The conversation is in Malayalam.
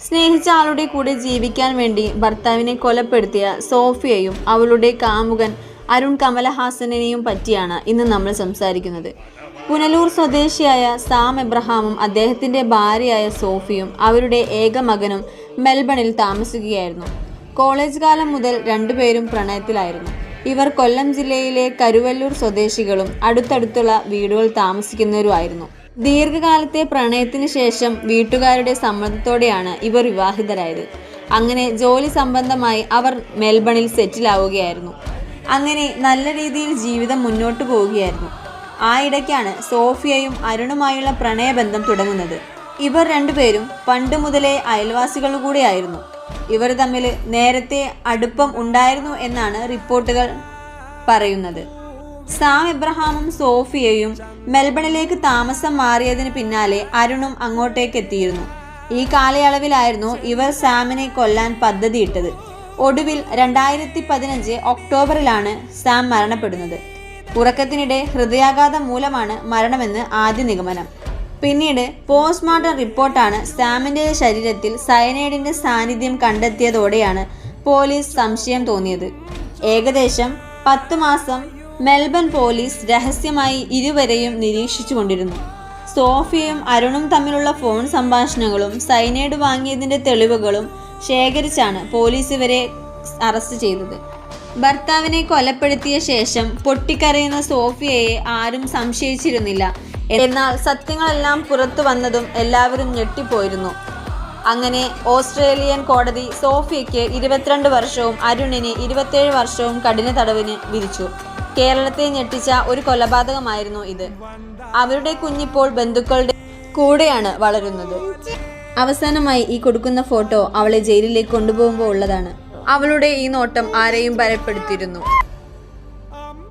സ്നേഹിച്ച ആളുടെ കൂടെ ജീവിക്കാൻ വേണ്ടി ഭർത്താവിനെ കൊലപ്പെടുത്തിയ സോഫിയയും അവളുടെ കാമുകൻ അരുൺ കമലഹാസനെയും പറ്റിയാണ് ഇന്ന് നമ്മൾ സംസാരിക്കുന്നത്. പുനലൂർ സ്വദേശിയായ സാം എബ്രഹാമും അദ്ദേഹത്തിൻ്റെ ഭാര്യയായ സോഫിയും അവരുടെ ഏക മകനും മെൽബണിൽ താമസിക്കുകയായിരുന്നു. കോളേജ് കാലം മുതൽ രണ്ടുപേരും പ്രണയത്തിലായിരുന്നു. ഇവർ കൊല്ലം ജില്ലയിലെ കരുവല്ലൂർ സ്വദേശികളും അടുത്തടുത്തുള്ള വീടുകൾ താമസിക്കുന്നവരുമായിരുന്നു. ദീർഘകാലത്തെ പ്രണയത്തിന് ശേഷം വീട്ടുകാരുടെ സമ്മതത്തോടെയാണ് ഇവർ വിവാഹിതരായത്. അങ്ങനെ ജോലി സംബന്ധമായി അവർ മെൽബണിൽ സെറ്റിലാവുകയായിരുന്നു. അങ്ങനെ നല്ല രീതിയിൽ ജീവിതം മുന്നോട്ട് പോവുകയായിരുന്നു. ആ ഇടയ്ക്കാണ് സോഫിയയും അരുണുമായുള്ള പ്രണയബന്ധം തുടങ്ങുന്നത്. ഇവർ രണ്ടുപേരും പണ്ട് മുതലേ അയൽവാസികൾ കൂടെയായിരുന്നു. ഇവർ തമ്മിൽ നേരത്തെ അടുപ്പം ഉണ്ടായിരുന്നു എന്നാണ് റിപ്പോർട്ടുകൾ പറയുന്നത്. സാം എബ്രഹാമും സോഫിയയും മെൽബണിലേക്ക് താമസം മാറിയതിന് പിന്നാലെ അരുണും അങ്ങോട്ടേക്ക് എത്തിയിരുന്നു. ഈ കാലയളവിലായിരുന്നു ഇവർ സാമിനെ കൊല്ലാൻ പദ്ധതിയിട്ടത്. ഒടുവിൽ 2015 ഒക്ടോബറിലാണ് സാം മരണപ്പെടുന്നത്. ഉറക്കത്തിനിടെ ഹൃദയാഘാതം മൂലമാണ് മരണമെന്ന് ആദ്യ നിഗമനം. പിന്നീട് പോസ്റ്റ്മോർട്ടം റിപ്പോർട്ടാണ് സാമിൻ്റെ ശരീരത്തിൽ സയനൈഡിൻ്റെ സാന്നിധ്യം കണ്ടെത്തിയതോടെയാണ് പോലീസ് സംശയം തോന്നിയത്. ഏകദേശം 10 മാസം മെൽബൺ പോലീസ് രഹസ്യമായി ഇരുവരെയും നിരീക്ഷിച്ചു കൊണ്ടിരുന്നു. സോഫിയയും അരുണും തമ്മിലുള്ള ഫോൺ സംഭാഷണങ്ങളും സയനൈഡ് വാങ്ങിയതിൻ്റെ തെളിവുകളും ശേഖരിച്ചാണ് പോലീസ് ഇവരെ അറസ്റ്റ് ചെയ്തത്. ഭർത്താവിനെ കൊലപ്പെടുത്തിയ ശേഷം പൊട്ടിക്കരയുന്ന സോഫിയയെ ആരും സംശയിച്ചിരുന്നില്ല. എന്നാൽ സത്യങ്ങളെല്ലാം പുറത്തു വന്നതും എല്ലാവരും ഞെട്ടിപ്പോയിരുന്നു. അങ്ങനെ ഓസ്ട്രേലിയൻ കോടതി സോഫിയയ്ക്ക് 22 വർഷവും അരുണിന് 27 വർഷവും കഠിന തടവിന് വിധിച്ചു. കേരളത്തെ ഞെട്ടിച്ച ഒരു കൊലപാതകമായിരുന്നു ഇത്. അവരുടെ കുഞ്ഞിപ്പോൾ ബന്ധുക്കളുടെ കൂടെയാണ് വളരുന്നത്. അവസാനമായി ഈ കൊടുക്കുന്ന ഫോട്ടോ അവളെ ജയിലിലേക്ക് കൊണ്ടുപോകുമ്പോൾ ഉള്ളതാണ്. അവളുടെ ഈ നോട്ടം ആരെയും ഭയപ്പെടുത്തിയിരുന്നു.